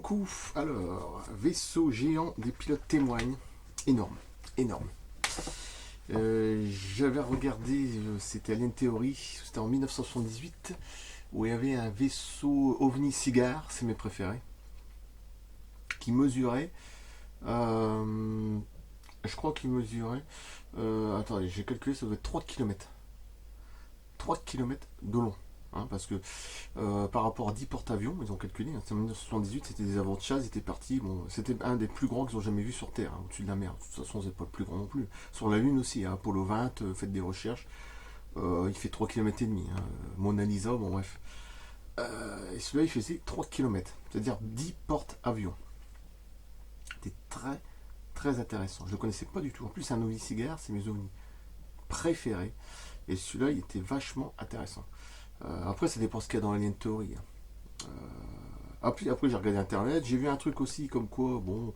coucou. Alors, vaisseau géant des pilotes témoignent. Énorme, énorme. J'avais regardé, c'était Alien Theory, c'était en 1978, où il y avait un vaisseau OVNI Cigare, c'est mes préférés, qui mesurait, euh, je crois qu'il mesurait, attendez, j'ai calculé, ça doit être 3 km. 3 km de long. Hein, parce que par rapport à 10 porte-avions, ils ont calculé, hein, en 1978, c'était des avions de chasse, ils étaient partis, bon, c'était un des plus grands qu'ils ont jamais vu sur Terre, hein, au-dessus de la mer. De toute façon, c'est pas le plus grand non plus. Sur la Lune aussi, hein, Apollo 20, faites des recherches, il fait 3 km et demi. Hein, Mona Lisa, bon bref. Et celui-là, il faisait 3 km, c'est-à-dire 10 porte-avions. C'était très, très intéressant. Je ne le connaissais pas du tout. En plus, c'est un ovni cigare, c'est mes ovnis préférés. Et celui-là, il était vachement intéressant. Après, ça dépend ce qu'il y a dans Alien Theory. Après, j'ai regardé Internet, j'ai vu un truc aussi comme quoi, bon,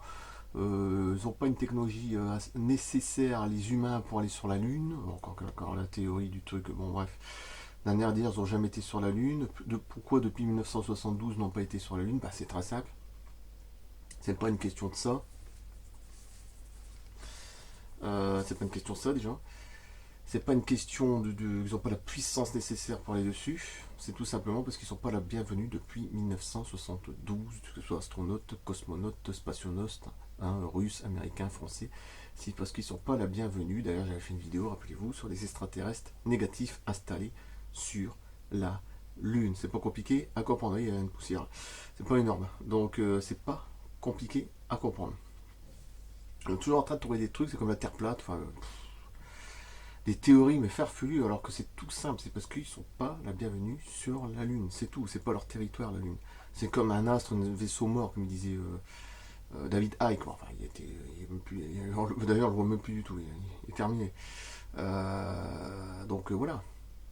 ils n'ont pas une technologie nécessaire, les humains, pour aller sur la Lune. Encore la théorie du truc, bon, bref. D'un air dire, ils n'ont jamais été sur la Lune. Pourquoi depuis 1972 n'ont pas été sur la Lune? Bah, c'est très simple. C'est pas une question de ça. C'est pas une question de ça déjà. C'est pas une question ils n'ont pas la puissance nécessaire pour aller dessus. C'est tout simplement parce qu'ils ne sont pas la bienvenue depuis 1972, que ce soit astronautes, cosmonautes, spationautes, hein, russes, américains, français. C'est parce qu'ils ne sont pas la bienvenue. D'ailleurs, j'avais fait une vidéo, rappelez-vous, sur les extraterrestres négatifs installés sur la Lune. C'est pas compliqué à comprendre. Il y a une poussière. C'est pas énorme. Donc, c'est pas compliqué à comprendre. On est toujours en train de trouver des trucs, c'est comme la Terre plate. Enfin, des théories mais farfelues alors que c'est tout simple, c'est parce qu'ils sont pas la bienvenue sur la Lune, c'est tout, c'est pas leur territoire la Lune. C'est comme un astre, un vaisseau mort, comme il disait David Icke, enfin d'ailleurs on le voit même plus du tout, il est terminé. Donc voilà,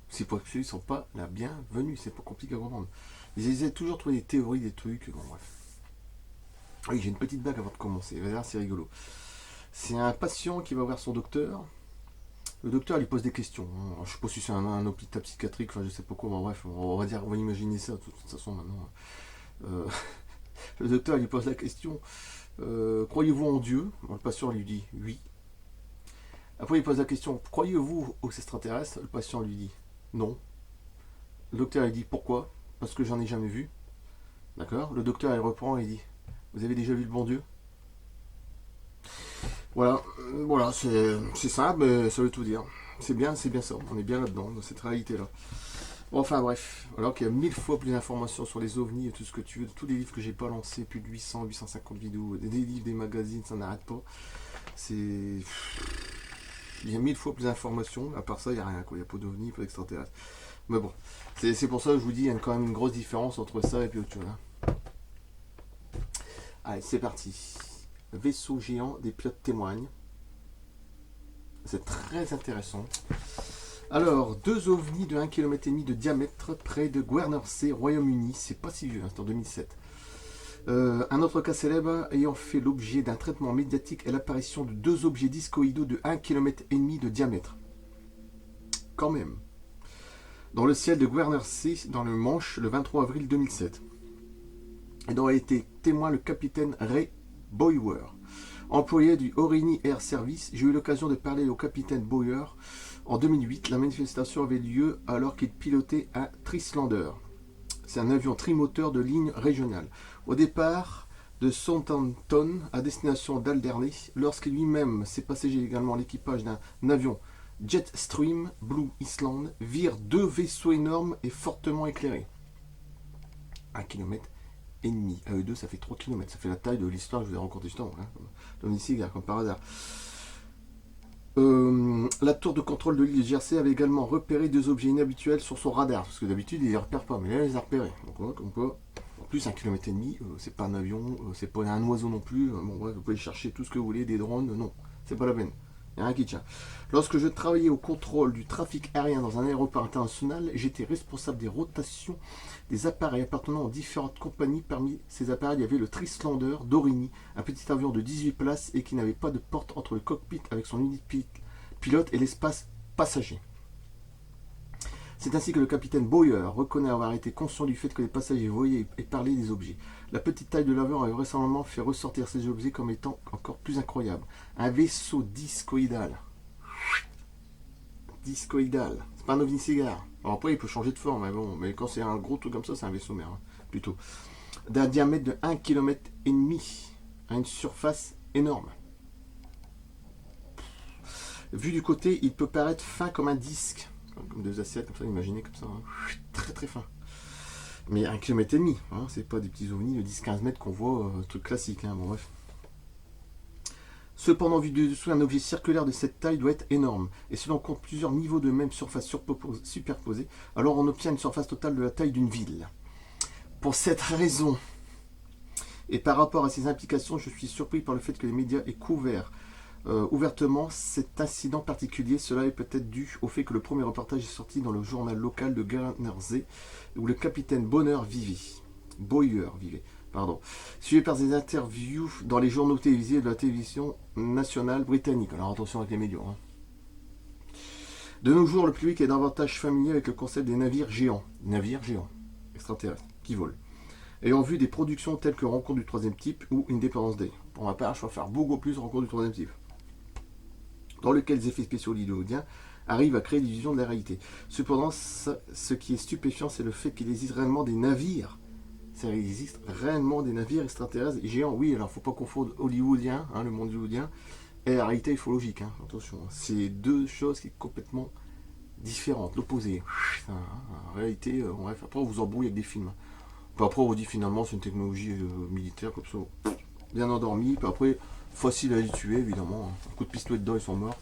c'est parce qu'ils sont pas la bienvenue, c'est pas compliqué à comprendre. Ils essaient toujours de trouver des théories, des trucs, bon bref. Oui, j'ai une petite blague avant de commencer, c'est rigolo. C'est un patient qui va voir son docteur. Le docteur lui pose des questions. Je sais pas si c'est un hôpital psychiatrique, enfin je sais pas quoi, mais bref, on va imaginer ça de toute façon maintenant. Euh, le docteur lui pose la question, croyez-vous en Dieu? Le patient lui dit oui. Après il pose la question, croyez-vous aux extraterrestres? Le patient lui dit non. Le docteur lui dit pourquoi? Parce que j'en ai jamais vu. D'accord. Le docteur il reprend et dit, vous avez déjà vu le bon Dieu? Voilà, voilà, c'est simple, mais ça veut tout dire. C'est bien ça, on est bien là-dedans, dans cette réalité-là. Bon, enfin bref, alors qu'il y a 1000 fois plus d'informations sur les ovnis et tout ce que tu veux, tous les livres que j'ai pas lancés, plus de 800, 850 vidéos, des livres, des magazines, ça n'arrête pas. C'est... Il y a 1000 fois plus d'informations, à part ça, il n'y a rien, quoi. Il n'y a pas d'ovnis, pas d'extraterrestres. Mais bon, c'est pour ça que je vous dis, il y a quand même une grosse différence entre ça et puis autre chose. Hein. Allez, c'est parti. Vaisseau géant des pilotes témoignent. C'est très intéressant. Alors, deux ovnis de 1,5 km de diamètre près de Guernsey, Royaume-Uni. C'est pas si vieux, hein, c'est en 2007. Un autre cas célèbre ayant fait l'objet d'un traitement médiatique est l'apparition de deux objets discoïdaux de 1,5 km de diamètre. Quand même. Dans le ciel de Guernsey, dans le Manche, le 23 avril 2007. Et dont a été témoin le capitaine Ray Boyer, employé du Aurigny Air Service. J'ai eu l'occasion de parler au capitaine Boyer en 2008. La manifestation avait lieu alors qu'il pilotait un Trislander. C'est un avion trimoteur de ligne régionale. Au départ de Southampton à destination d'Alderney, lorsque lui-même, ses passagers également l'équipage d'un avion Jetstream Blue Island virent deux vaisseaux énormes et fortement éclairés. 1 km et demi. À eux deux, ça fait 3 km. Ça fait la taille de l'histoire que je vous ai raconté justement. Hein. L'ovni cigare, comme par hasard. La tour de contrôle de l'île de Jersey avait également repéré deux objets inhabituels sur son radar. Parce que d'habitude, il les repère pas. Mais là, il les a repérés. Donc, on voit comme quoi, en plus, 1 km et demi, c'est pas un avion, c'est pas un oiseau non plus. Bon, bref, vous pouvez chercher tout ce que vous voulez, des drones. Non, c'est pas la peine. Il n'y a rien qui tient. Lorsque je travaillais au contrôle du trafic aérien dans un aéroport international, j'étais responsable des rotations des appareils appartenant aux différentes compagnies. Parmi ces appareils, il y avait le Trislander d'Aurigny, un petit avion de 18 places et qui n'avait pas de porte entre le cockpit avec son unique pilote et l'espace passager. C'est ainsi que le capitaine Boyer reconnaît avoir été conscient du fait que les passagers voyaient et parlaient des objets. La petite taille de l'avion a vraisemblablement fait ressortir ces objets comme étant encore plus incroyables. Un vaisseau discoïdal. Discoïdal. C'est pas un ovni-cigare. Alors après, il peut changer de forme, mais bon. Mais quand c'est un gros truc comme ça, c'est un vaisseau mère, hein, plutôt. D'un diamètre de 1,5 km à une surface énorme. Vu du côté, il peut paraître fin comme un disque. Comme deux assiettes, comme ça, imaginez comme ça. Hein. Très très fin. Mais 1,5 km, hein, c'est pas des petits ovnis de 10-15 mètres qu'on voit, truc classique. Hein, bon, bref. Cependant, vu de dessous, un objet circulaire de cette taille doit être énorme. Et si l'on compte plusieurs niveaux de même surface superposés, alors on obtient une surface totale de la taille d'une ville. Pour cette raison, et par rapport à ces implications, je suis surpris par le fait que les médias aient couvert ouvertement cet incident particulier. Cela est peut-être dû au fait que le premier reportage est sorti dans le journal local de Guernsey, où le capitaine Boyer vivait, suivi par des interviews dans les journaux télévisés de la télévision nationale britannique. Alors attention avec les médias. Hein. De nos jours, le public est davantage familier avec le concept des navires géants, extraterrestres, qui volent, ayant vu des productions telles que Rencontre du troisième type ou Independence Day. Pour ma part, je vais faire beaucoup plus Rencontre du troisième type, dans lequel les effets spéciaux hollywoodiens arrivent à créer l'illusion de la réalité. Cependant, ce qui est stupéfiant, c'est le fait qu'il existe réellement des navires. Il existe réellement des navires extraterrestres géants. Oui, alors il ne faut pas confondre hollywoodien, hein, le monde hollywoodien, et la réalité ufologique. Hein, attention, c'est deux choses qui sont complètement différentes, l'opposé. En réalité, bref, après on vous embrouille avec des films. Puis après on vous dit finalement c'est une technologie militaire comme ça, bien endormi. Puis après, facile à les tuer évidemment. Un coup de pistolet dedans, ils sont morts.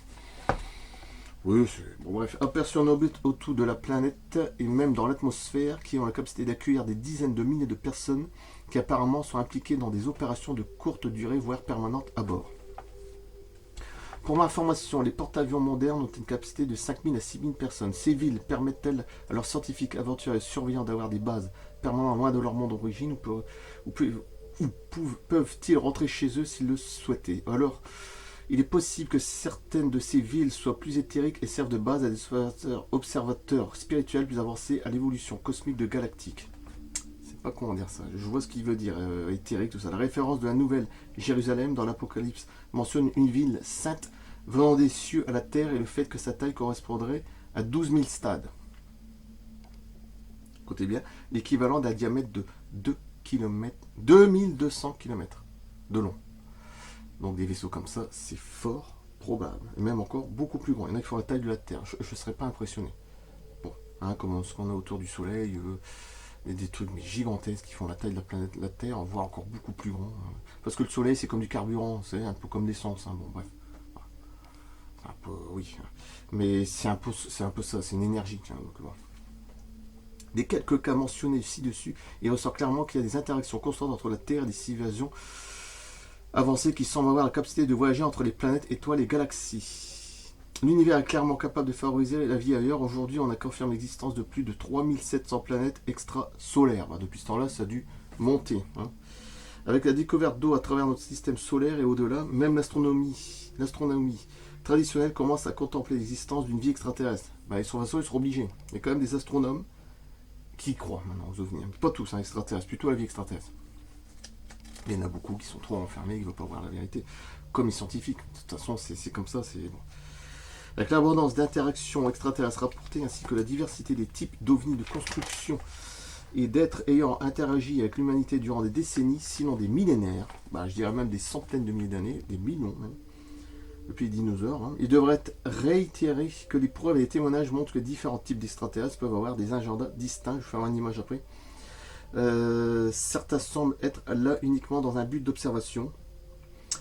Oui, c'est... Bon, bref. Aperçu en orbite autour de la planète et même dans l'atmosphère, qui ont la capacité d'accueillir des dizaines de milliers de personnes qui apparemment sont impliquées dans des opérations de courte durée, voire permanentes à bord. Pour ma information, les porte-avions modernes ont une capacité de 5000 à 6000 personnes. Ces villes permettent-elles à leurs scientifiques, aventuriers et surveillants d'avoir des bases permanentes loin de leur monde d'origine ou peuvent-ils rentrer chez eux s'ils le souhaitaient? Alors, il est possible que certaines de ces villes soient plus éthériques et servent de base à des observateurs spirituels plus avancés à l'évolution cosmique de galactique. C'est pas comment dire ça. Je vois ce qu'il veut dire, éthérique, tout ça. La référence de la nouvelle Jérusalem dans l'Apocalypse mentionne une ville sainte venant des cieux à la terre et le fait que sa taille correspondrait à 12 000 stades. Écoutez bien, l'équivalent d'un diamètre de 2200 km de long. Donc des vaisseaux comme ça, c'est fort probable. Et même encore beaucoup plus grand. Il y en a qui font la taille de la Terre. Je ne serais pas impressionné. Bon, hein, comme ce qu'on a autour du Soleil, des trucs mais gigantesques qui font la taille de la planète la Terre, on voit encore beaucoup plus grand. Parce que le Soleil, c'est comme du carburant, c'est un peu comme l'essence. Hein. Bon, bref. C'est un peu, oui. Mais c'est un peu ça, c'est une énergie. Tiens, donc, voilà. Des quelques cas mentionnés ci-dessus, il ressort clairement qu'il y a des interactions constantes entre la Terre et des civilisations avancées qui semblent avoir la capacité de voyager entre les planètes, étoiles et galaxies. L'univers est clairement capable de favoriser la vie ailleurs. Aujourd'hui, on a confirmé l'existence de plus de 3700 planètes extrasolaires. Depuis ce temps-là, ça a dû monter. Hein. Avec la découverte d'eau à travers notre système solaire et au-delà, même l'astronomie traditionnelle commence à contempler l'existence d'une vie extraterrestre. Ils seront obligés. Il y a quand même des astronomes qui croient maintenant aux ovnis. Pas tous, extraterrestres, plutôt à la vie extraterrestre. Il y en a beaucoup qui sont trop enfermés, qui ne veulent pas voir la vérité, comme les scientifiques. De toute façon, c'est comme ça. Bon. Avec l'abondance d'interactions extraterrestres rapportées, ainsi que la diversité des types d'ovnis de construction et d'êtres ayant interagi avec l'humanité durant des décennies, sinon des millénaires, je dirais même des centaines de milliers d'années, des millions même, depuis les dinosaures, il devrait être réitéré que les preuves et les témoignages montrent que différents types d'extraterrestres peuvent avoir des agendas distincts. Je vais faire une image après. Certains semblent être là uniquement dans un but d'observation.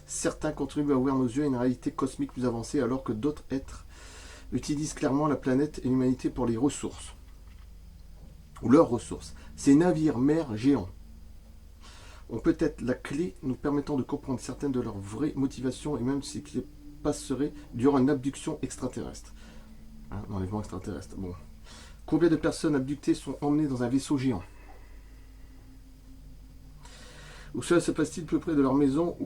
Certains contribuent à ouvrir nos yeux à une réalité cosmique plus avancée, alors que d'autres êtres utilisent clairement la planète et l'humanité pour les ressources, ou leurs ressources. Ces navires-mers géants ont peut-être la clé nous permettant de comprendre certaines de leurs vraies motivations et même ce qui passerait durant une abduction extraterrestre. Un enlèvement extraterrestre. Bon. Combien de personnes abductées sont emmenées dans un vaisseau géant? Où cela se passe-t-il peu près de leur maison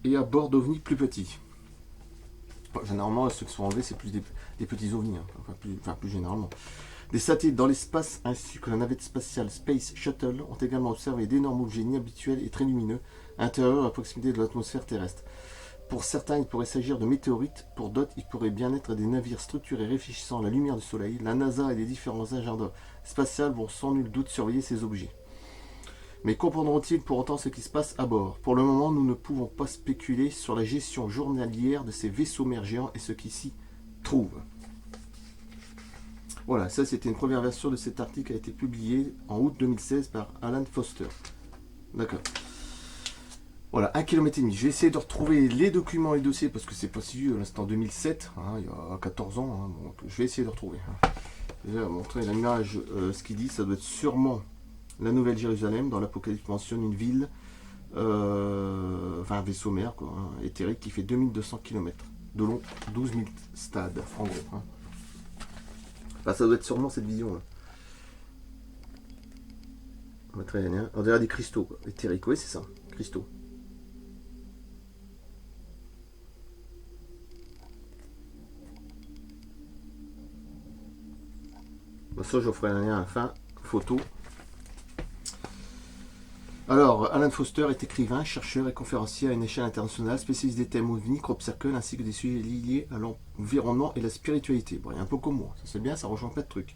et à bord d'ovnis plus petits? Généralement, ceux qui sont enlevés, c'est plus des petits ovnis. Plus généralement. Des satellites dans l'espace ainsi que la navette spatiale Space Shuttle ont également observé d'énormes objets inhabituels et très lumineux à l'intérieur à proximité de l'atmosphère terrestre. Pour certains, il pourrait s'agir de météorites, pour d'autres, il pourrait bien être des navires structurés réfléchissant à la lumière du soleil. La NASA et les différents agendas spatials vont sans nul doute surveiller ces objets. Mais comprendront-ils pour autant ce qui se passe à bord? Pour le moment, nous ne pouvons pas spéculer sur la gestion journalière de ces vaisseaux mers géants et ce qui s'y trouve. Voilà, ça c'était une première version de cet article qui a été publié en août 2016 par Alan Foster. D'accord. Voilà, 1,5 km. Je vais essayer de retrouver les documents et les dossiers parce que c'est pas si vieux, là c'est en 2007, hein, il y a 14 ans. Hein, donc je vais essayer de retrouver. Hein. Je vais montrer l'image, ce qu'il dit, ça doit être sûrement la Nouvelle Jérusalem. Dans l'Apocalypse mentionne une ville, enfin un vaisseau mer quoi, hein, éthérique qui fait 2200 km de long, 12 000 stades en gros. Hein. Enfin, ça doit être sûrement cette vision là. On dirait des cristaux, quoi. Éthériques, oui c'est ça, cristaux. Ça, je vous ferai un lien à la fin, photo. Alors, Alan Foster est écrivain, chercheur et conférencier à une échelle internationale, spécialiste des thèmes OVNI, crop circle, ainsi que des sujets liés à l'environnement et la spiritualité. Bon, il est un peu comme moi, ça c'est bien, ça rejoint plein de trucs.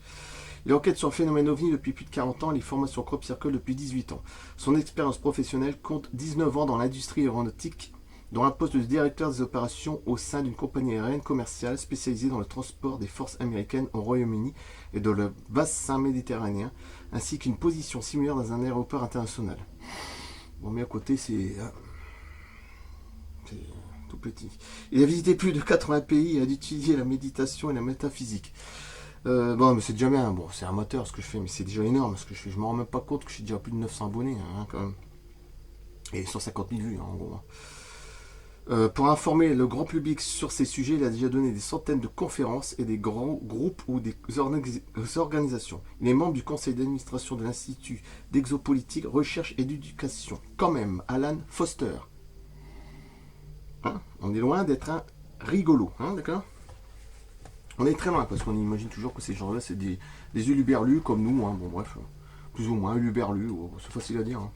Il enquête sur le phénomène OVNI depuis plus de 40 ans et les formations crop circle depuis 18 ans. Son expérience professionnelle compte 19 ans dans l'industrie aéronautique, dont un poste de directeur des opérations au sein d'une compagnie aérienne commerciale spécialisée dans le transport des forces américaines au Royaume-Uni et dans le bassin méditerranéen, ainsi qu'une position similaire dans un aéroport international. Bon, mais à côté, c'est tout petit. Il a visité plus de 80 pays et a étudié la méditation et la métaphysique. Bon, mais c'est déjà bien. Bon, c'est amateur ce que je fais, mais c'est déjà énorme ce que je fais. Je me rends même pas compte que je suis déjà à plus de 900 abonnés, hein, quand même. Et 150 000 vues, hein, en gros. Pour informer le grand public sur ces sujets, il a déjà donné des centaines de conférences et des grands groupes ou des organisations. Il est membre du conseil d'administration de l'Institut d'exopolitique, recherche et d'éducation. Quand même, Alan Foster. Hein, on est loin d'être un rigolo, hein, d'accord? On est très loin parce qu'on imagine toujours que ces gens-là, c'est des uluberlus comme nous, hein, bon bref, plus ou moins uluberlus, c'est facile à dire. Hein.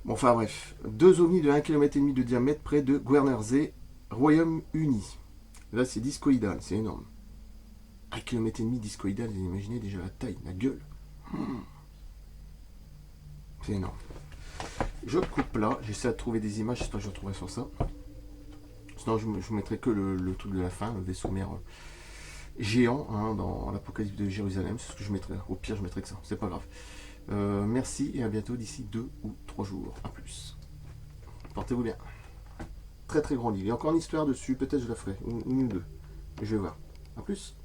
Bon, enfin bref, deux ovnis de 1,5 km de diamètre près de Guernsey, Royaume-Uni. Là, c'est discoïdal, c'est énorme. 1,5 km discoïdal, vous imaginez déjà la taille, la gueule. C'est énorme. Je coupe là, j'essaie de trouver des images, j'espère que je retrouverai sur ça. Sinon, je vous mettrai que le truc de la fin, le vaisseau mer géant hein, dans l'Apocalypse de Jérusalem. C'est ce que je mettrai. Au pire, je mettrai que ça, c'est pas grave. Merci et à bientôt d'ici 2 ou 3 jours. À plus. Portez-vous bien. Très très grand livre. Il y a encore une histoire dessus. Peut-être je la ferai. Une ou deux. Je vais voir. À plus.